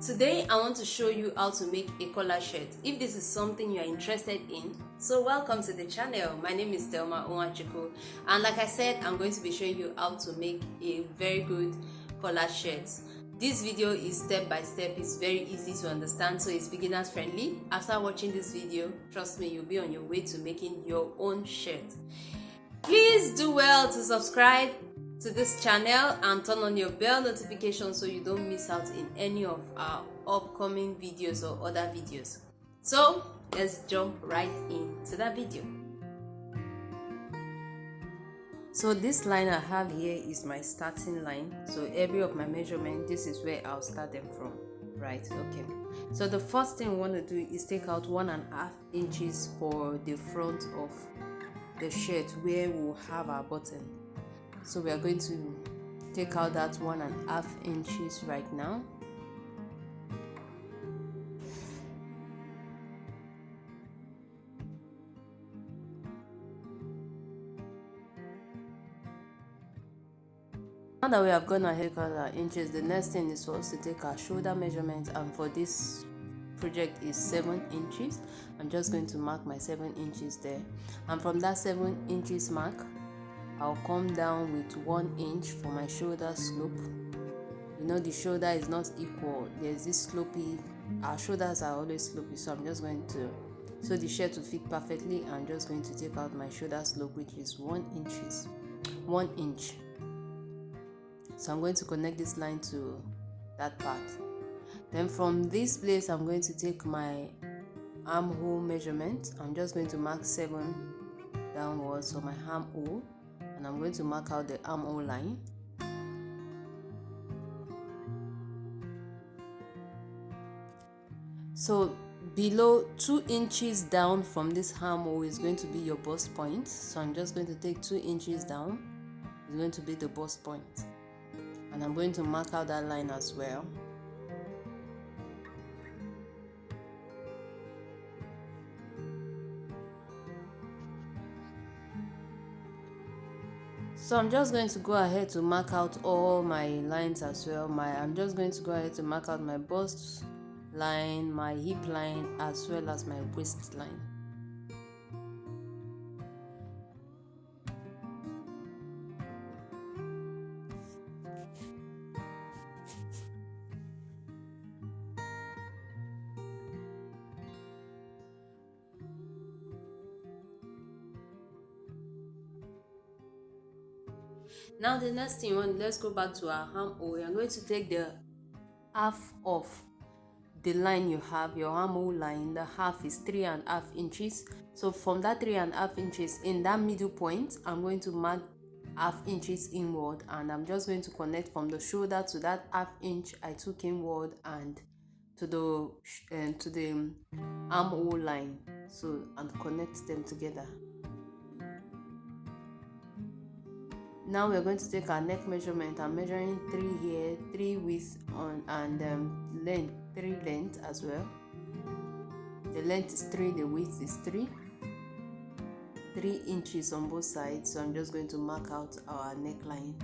Today I want to show you how to make a collar shirt if this is something you are interested in. So welcome to the channel. My name is Thelma Onwachukwu, and like I said, I'm going to be showing you how to make a very good collar shirt. This video is step by step. It's very easy to understand, so it's beginners friendly. After watching this video, trust me, you'll be on your way to making your own shirt. Please do well to subscribe to this channel and turn on your bell notification so you don't miss out in any of our upcoming videos or other videos. So let's jump right into that video. So this line I have here is my starting line. So every of my measurement, this is where I'll start them from. Right, okay. So the first thing we want to do is take out 1.5 inches for the front of the shirt where we'll have our button. So we are going to take out that 1.5 inches right now. Now that we have gone ahead with our inches, the next thing is for us to take our shoulder measurement, and for this project is 7 inches. I'm just going to mark my 7 inches there, and from that 7 inches mark I'll come down with 1 inch for my shoulder slope. You know, the shoulder is not equal. There's this slopey, our shoulders are always slopey, so I'm just going to, so the shirt will fit perfectly, I'm just going to take out my shoulder slope, which is 1 inch. So I'm going to connect this line to that part. Then from this place, I'm going to take my armhole measurement. I'm just going to mark 7 downwards for my armhole, and I'm going to mark out the armhole line. So below 2 inches down from this armhole is going to be your bust point. So I'm just going to take 2 inches down. It's going to be the bust point, and I'm going to mark out that line as well. So I'm just going to go ahead to mark out all my lines as well. I'm just going to go ahead to mark out my bust line, my hip line, as well as my waist line. Now the next thing, let's go back to our armhole. You're going to take the half of the line you have, your armhole line. The half is 3.5 inches. So from that 3.5 inches, in that middle point, I'm going to mark half inches inward, and I'm just going to connect from the shoulder to that half inch I took inward and to the armhole line. So, and connect them together. Now we're going to take our neck measurement. I'm measuring 3 here, 3 width on, and length, 3 length as well. The length is 3, the width is 3 inches on both sides. So I'm just going to mark out our neckline.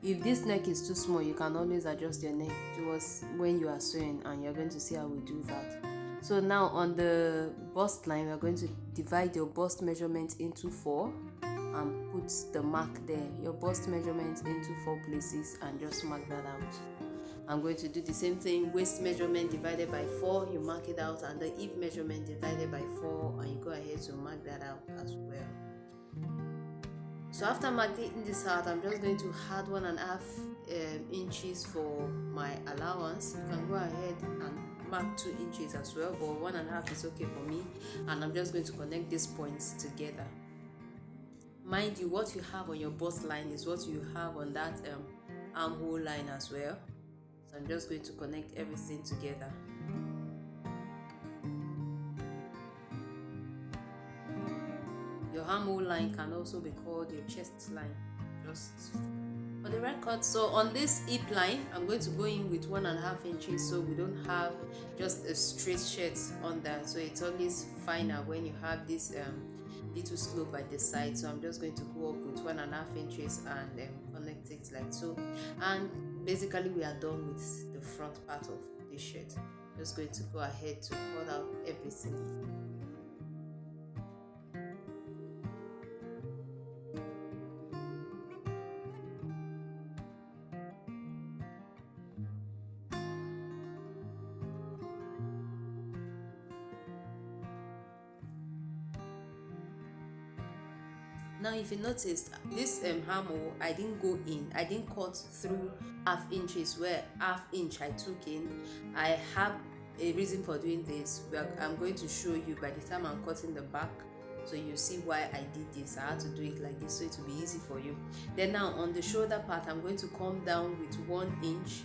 If this neck is too small, you can always adjust your neck towards when you are sewing, and you're going to see how we do that. So now on the bust line, we're going to divide your bust measurement into 4 and put the mark there, your bust measurement into 4 places, and just mark that out. I'm going to do the same thing. Waist measurement divided by 4, you mark it out, and the hip measurement divided by 4, and you go ahead to mark that out as well. So after marking this out, I'm just going to add 1.5 inches for my allowance. You can go ahead and mark 2 inches as well, but 1.5 is okay for me, and I'm just going to connect these points together. Mind you, what you have on your bust line is what you have on that armhole line as well. So I'm just going to connect everything together. Your armhole line can also be called your chest line, just for the record. So on this hip line, I'm going to go in with 1.5 inches, so we don't have just a straight shirt on that. So it's always finer when you have this little slope by the side. So I'm just going to go up with 1.5 inches and connect it like so, and basically we are done with the front part of this shirt. Just going to go ahead to cut out everything. Now if you notice this armhole, I didn't go in, I didn't cut through half inches where half inch I took in. I have a reason for doing this. I'm going to show you by the time I'm cutting the back, so you see why I did this. I had to do it like this so it will be easy for you. Then now on the shoulder part, I'm going to come down with 1 inch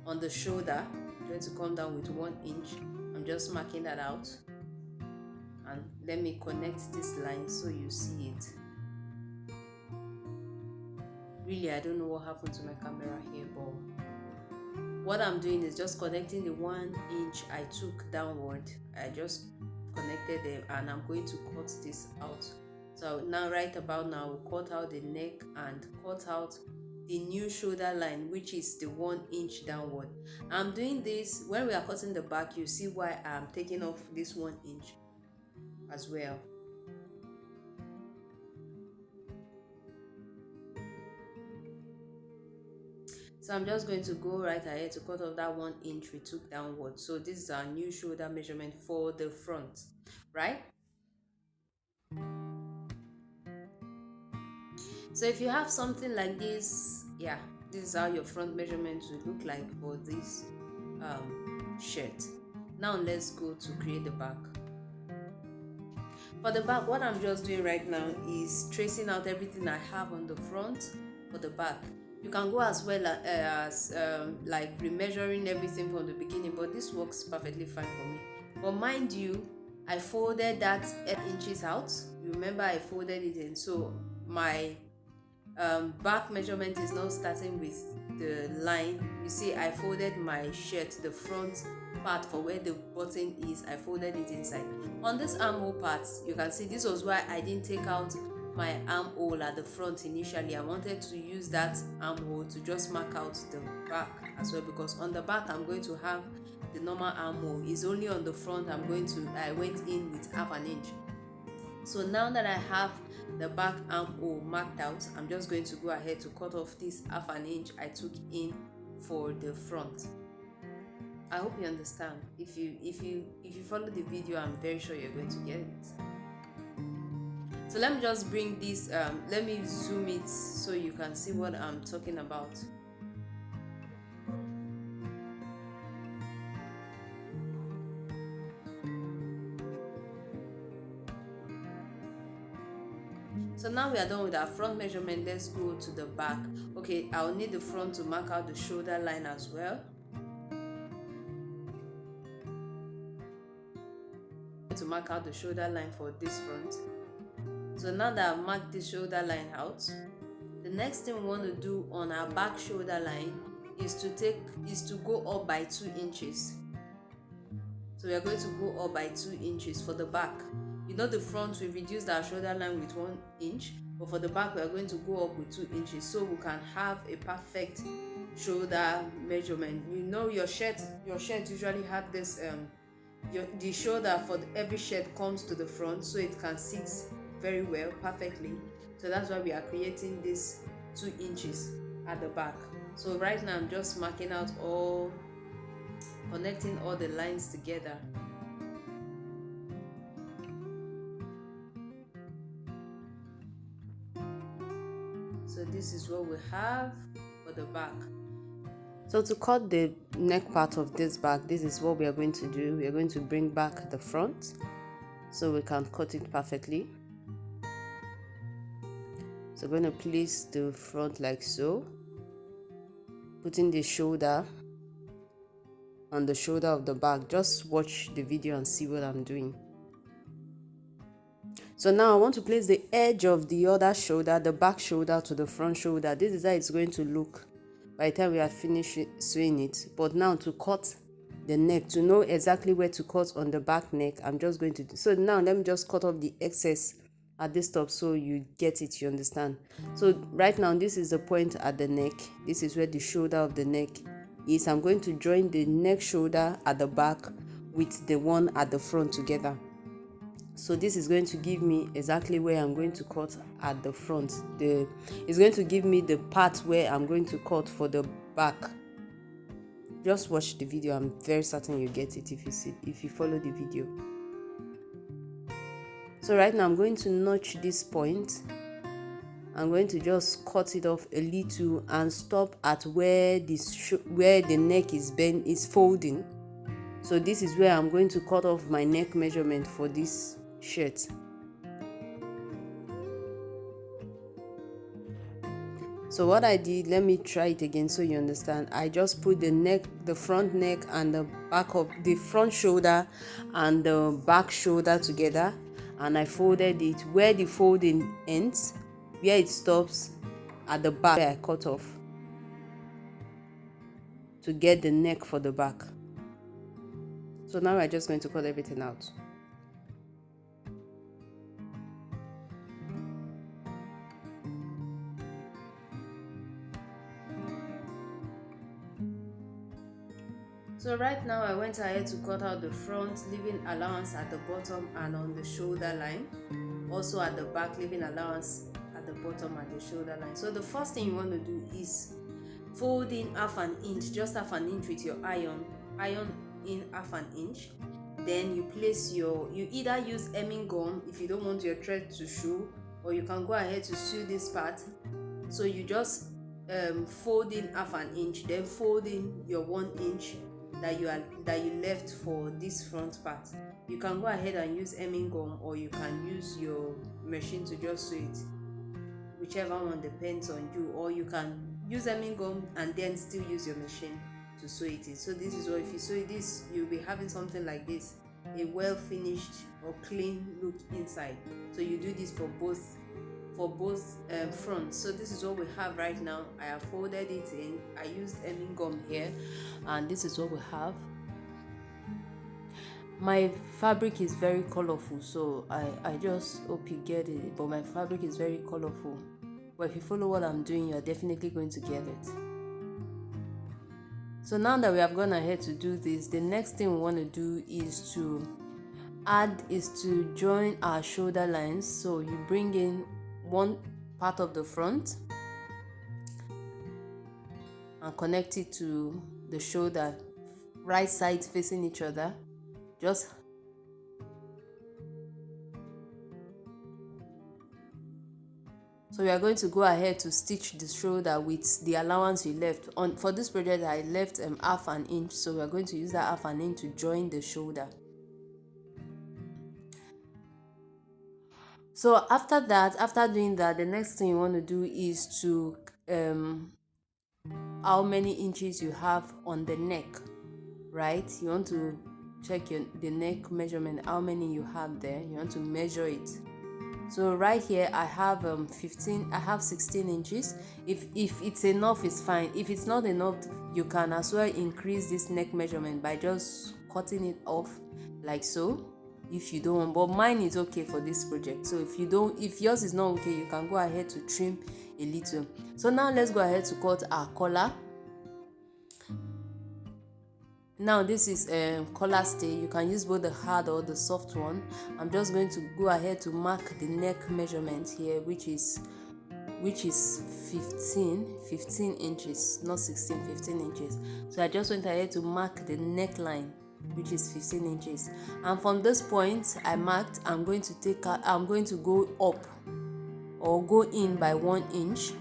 on the shoulder. I'm going to come down with 1 inch. I'm just marking that out, and let me connect this line so you see it. Really, I don't know what happened to my camera here, but what I'm doing is just connecting the 1 inch I took downward. I just connected them, and I'm going to cut this out. So now right about now, we'll cut out the neck and cut out the new shoulder line, which is the 1 inch downward. I'm doing this when we are cutting the back. You see why I'm taking off this 1 inch as well. So I'm just going to go right ahead to cut off that 1 inch we took downward. So this is our new shoulder measurement for the front, right? So if you have something like this, yeah, this is how your front measurement will look like for this shirt. Now let's go to create the back. For the back, what I'm just doing right now is tracing out everything I have on the front for the back. You can go as well as like remeasuring everything from the beginning, but this works perfectly fine for me. But mind you, I folded that 8 inches out. You remember I folded it in, so my back measurement is now starting with the line. You see, I folded my shirt, the front part for where the button is, I folded it inside. On this armhole part, you can see this was why I didn't take out my armhole at the front initially. I wanted to use that armhole to just mark out the back as well, because on the back I'm going to have the normal armhole. It's only on the front I went in with half an inch. So now that I have the back armhole marked out, I'm just going to go ahead to cut off this half an inch I took in for the front. I hope you understand. If you follow the video, I'm very sure you're going to get it. So let me just bring this, let me zoom it so you can see what I'm talking about. So now we are done with our front measurement. Let's go to the back. Okay, I'll need the front to mark out the shoulder line as well. To mark out the shoulder line for this front. So now that I've marked the shoulder line out, the next thing we want to do on our back shoulder line is to go up by 2 inches. So we are going to go up by 2 inches for the back. You know, the front we reduced our shoulder line with 1 inch, but for the back we are going to go up with 2 inches so we can have a perfect shoulder measurement. You know, your shirt usually have this the shoulder for every shirt comes to the front, so it can sit very well, perfectly. So that's why we are creating this 2 inches at the back. So right now I'm just marking out connecting all the lines together. So this is what we have for the back. So to cut the neck part of this back, this is what we are going to do. We are going to bring back the front so we can cut it perfectly. So we're going to place the front like so, putting the shoulder on the shoulder of the back. Just watch the video and see what I'm doing. So now I want to place the edge of the other shoulder, the back shoulder, to the front shoulder. This is how it's going to look by the time we are finished sewing it. But now to cut the neck, to know exactly where to cut on the back neck, I'm just going to do. So now let me just cut off the excess at this top so you get it, you understand. So right now this is the point at the neck. This is where the shoulder of the neck is I'm going to join the neck shoulder at the back with the one at the front together. So this is going to give me exactly where I'm going to cut at the front. It's going to give me the part where I'm going to cut for the back. Just watch the video. I'm very certain you get it if you follow the video. So right now I'm going to notch this point. I'm going to just cut it off a little and stop at where the neck is folding. So this is where I'm going to cut off my neck measurement for this shirt. So what I did, let me try it again so you understand. I just put the front neck and the back of the front shoulder and the back shoulder together, and I folded it where the folding ends, where it stops at the back where I cut off to get the neck for the back. So now we're just going to cut everything out. So right now I went ahead to cut out the front, leaving allowance at the bottom and on the shoulder line. Also at the back, leaving allowance at the bottom and the shoulder line. So the first thing you want to do is fold in half an inch, just half an inch with your iron in half an inch. Then you place you either use hemming gum if you don't want your thread to show, or you can go ahead to sew this part. So you just fold in half an inch, then fold in your 1 inch that you left for this front part. You can go ahead and use hemming gum, or you can use your machine to just sew it, whichever one depends on you. Or you can use hemming gum and then still use your machine to sew it in. So this is what, if you sew this, you'll be having something like this, a well finished or clean look inside. So you do this for both fronts. So this is what we have right now. I have folded it in. I used hemming gum here, and this is what we have. My fabric is very colorful, so I just hope you get it. But my fabric is very colorful. But if you follow what I'm doing, you're definitely going to get it. So now that we have gone ahead to do this, the next thing we want to do is to join our shoulder lines. So you bring in one part of the front and connect it to the shoulder, right sides facing each other. So we are going to go ahead to stitch the shoulder with the allowance you left. For this project I left half an inch, so we are going to use that half an inch to join the shoulder. So after doing that, the next thing you want to do is to how many inches you have on the neck, right? You want to check the neck measurement, how many you have there. You want to measure it. So right here I have 16 inches. If it's enough, it's fine. If it's not enough, you can as well increase this neck measurement by just cutting it off like so, if you don't want. But mine is okay for this project. So if yours is not okay, you can go ahead to trim a little. So now let's go ahead to cut our collar. Now this is collar stay. You can use both the hard or the soft one. I'm just going to go ahead to mark the neck measurement here, which is 15 inches, not 16, 15 inches. So I just went ahead to mark the neckline, which is 15 inches. And from this point I marked, I'm going to go up or go in by 1 inch.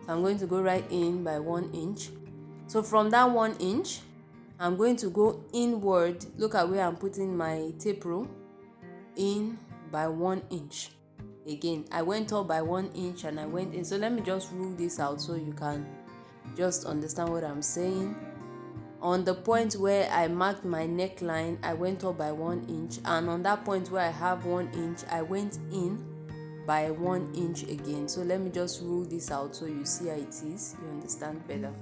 So I'm going to go right in by 1 inch. So from that 1 inch, I'm going to go inward. Look at where I'm putting my tape rule. In by 1 inch. Again, I went up by 1 inch and I went in. So let me just rule this out so you can just understand what I'm saying. On the point where I marked my neckline, I went up by 1 inch. And on that point where I have 1 inch, I went in by 1 inch again. So let me just rule this out so you see how it is. You understand better.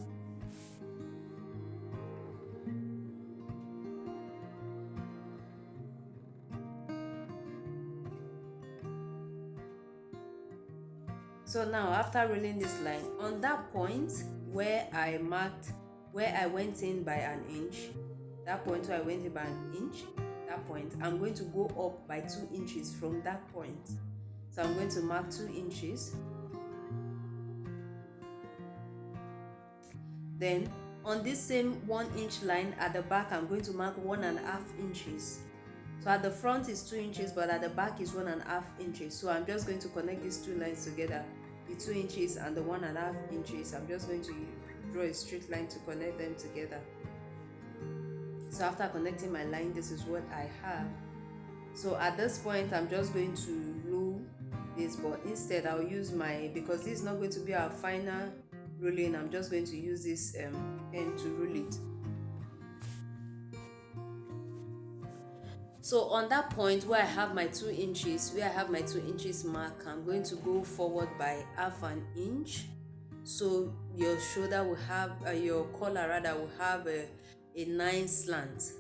So now after ruling this line, on that point where I marked, where I went in by an inch, that point where I went in by an inch, that point, I'm going to go up by 2 inches from that point. So I'm going to mark 2 inches. Then on this same 1 inch line at the back, I'm going to mark 1.5 inches. So at the front is 2 inches, but at the back is 1.5 inches. So I'm just going to connect these two lines together, the 2 inches and the 1.5 inches. I'm just going to draw a straight line to connect them together. So after connecting my line, this is what I have. So at this point, I'm just going to rule this, but instead I'll use my, because this is not going to be our final ruling, I'm just going to use this pen to rule it. So on that point where I have my 2 inches, mark, I'm going to go forward by 1/2 inch. So your shoulder will have, your collar rather will have a 9 slant.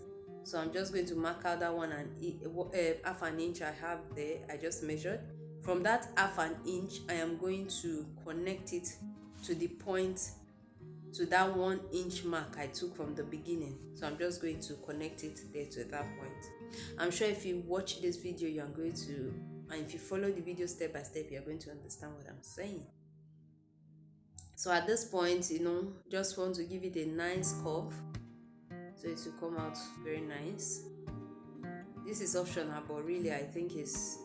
So I'm just going to mark out that 1.5 inch I have there. I just measured. From that 1/2 inch, I am going to connect it to the point, to that 1 inch mark I took from the beginning. So I'm just going to connect it there to that point. I'm sure if you watch this video, you are going to, and if you follow the video step by step, you're going to understand what I'm saying. So at this point, just want to give it a nice curve, so it will come out very nice. This is optional, but really I think it's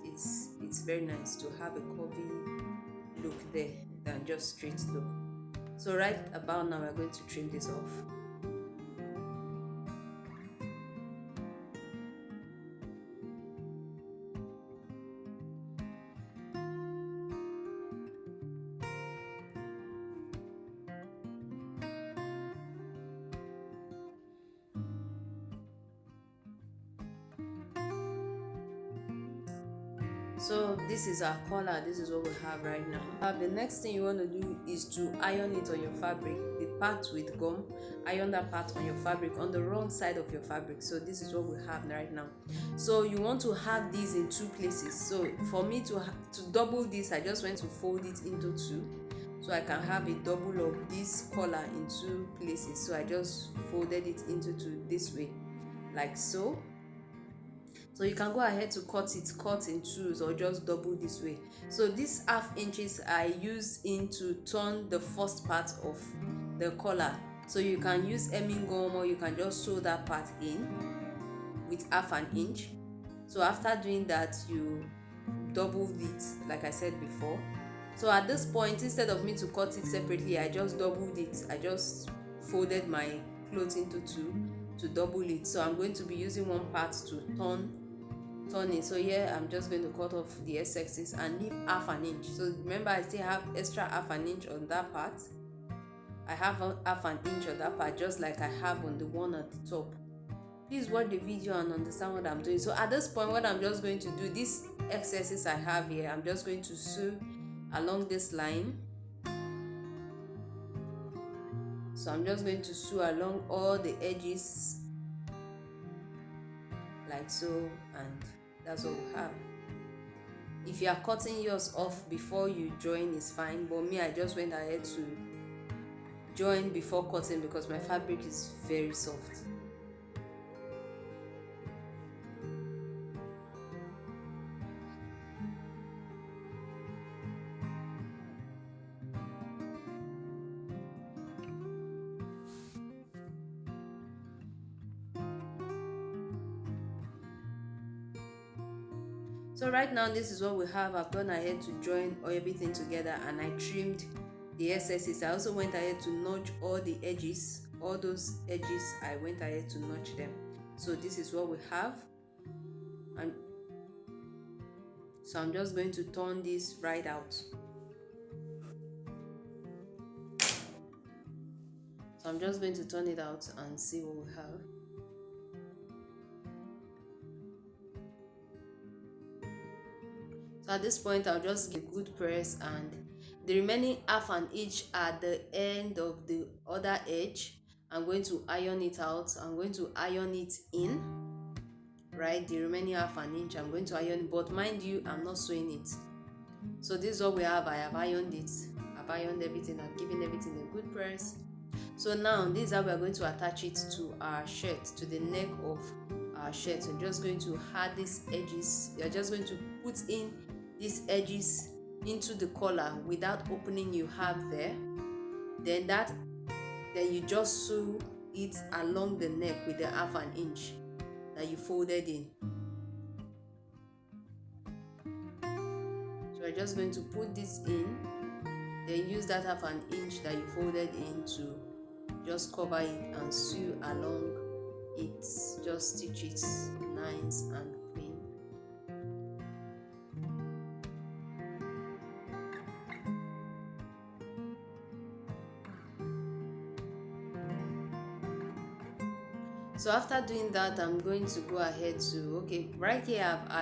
very nice to have a curvy look there than just straight look. So right about now, we're going to trim this off. So this is our collar. This is what we have right now. The next thing you want to do is to iron it on your fabric. The part with gum, iron that part on your fabric, on the wrong side of your fabric. So this is what we have right now. So you want to have these in 2 places. So for me to double this, I just went to fold it into 2. So I can have a double of this collar in 2 places. So I just folded it into 2 this way, like so. So you can go ahead to cut in 2s, or just double this way. So this 1/2 inches I use in to turn the first part of the collar. So you can use hemming gum, or you can just sew that part in with 1/2 inch. So after doing that, you double it like I said before. So at this point, instead of me to cut it separately, I just doubled it. I just folded my cloth into 2 to double it. So I'm going to be using one part to turn it. So here I'm just going to cut off the excesses and leave 1/2 inch. So remember, I still have extra 1/2 inch on that part. I have 1/2 inch on that part, just like I have on the one at the top. Please watch the video and understand what I'm doing. So at this point, what I'm just going to do, these excesses I have here, I'm just going to sew along this line. So I'm just going to sew along all the edges like so, and that's what we have. If you are cutting yours off before you join, is fine, but me, I just went ahead to join before cutting because my fabric is very soft. So right now, this is what we have. I've gone ahead to join everything together, and I trimmed the excesses. I also went ahead to notch all the edges, all those edges, I went ahead to notch them. So this is what we have. And so I'm just going to turn this right out. So I'm just going to turn it out and see what we have. So at this point, I'll just give a good press, and the remaining 1/2 inch at the end of the other edge, I'm going to iron it out. I'm going to iron it in, right? The remaining 1/2 inch, I'm going to iron, but mind you, I'm not sewing it. So this is what we have. I have ironed it. I've ironed everything. I've given everything a good press. So now this is how we are going to attach it to our shirt, to the neck of our shirt. We're just going to add these edges. You're just going to put in these edges into the collar without opening you have there. Then you just sew it along the neck with the 1/2 inch that you folded in. So we're just going to put this in, then use that 1/2 inch that you folded in to just cover it and sew along it. Just stitch it nice and clean. So after doing that, I'm going to go ahead to, okay, right here I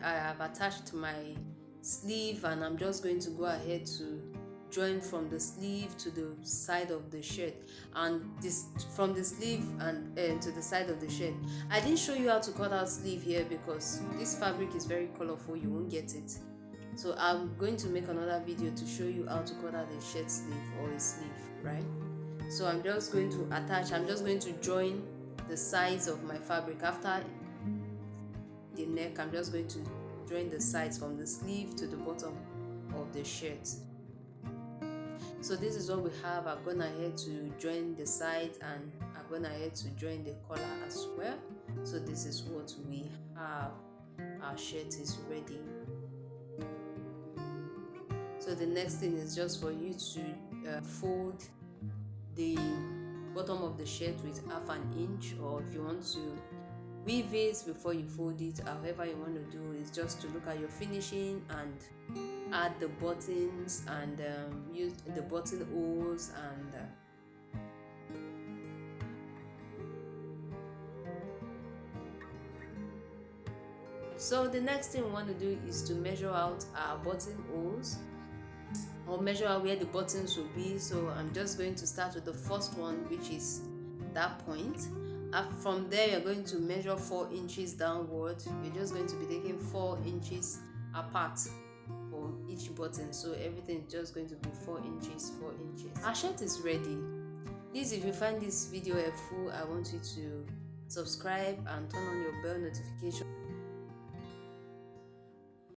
have attached my sleeve, and I'm just going to go ahead to join from the sleeve to the side of the shirt, and this from the sleeve and to the side of the shirt. I didn't show you how to cut out sleeve here because this fabric is very colorful, you won't get it. So I'm going to make another video to show you how to cut out a shirt sleeve or a sleeve, right? So I'm just going to join the sides of my fabric. After the neck, I'm just going to join the sides from the sleeve to the bottom of the shirt. So this is what we have. I've gone ahead to join the sides, and I've gone ahead to join the collar as well. So this is what we have. Our shirt is ready. So the next thing is just for you to fold the bottom of the shirt with 1/2 inch, or if you want to weave it before you fold it, however you want to do is just to look at your finishing and add the buttons and use the buttonholes and so the next thing we want to do is to measure out our buttonholes, or measure out where the buttons will be. So I'm just going to start with the first one, which is that point. From there, you're going to measure 4 inches downward. You're just going to be taking 4 inches apart for each button. So everything is just going to be 4 inches, 4 inches. Our shirt is ready. Please, if you find this video helpful, I want you to subscribe and turn on your bell notification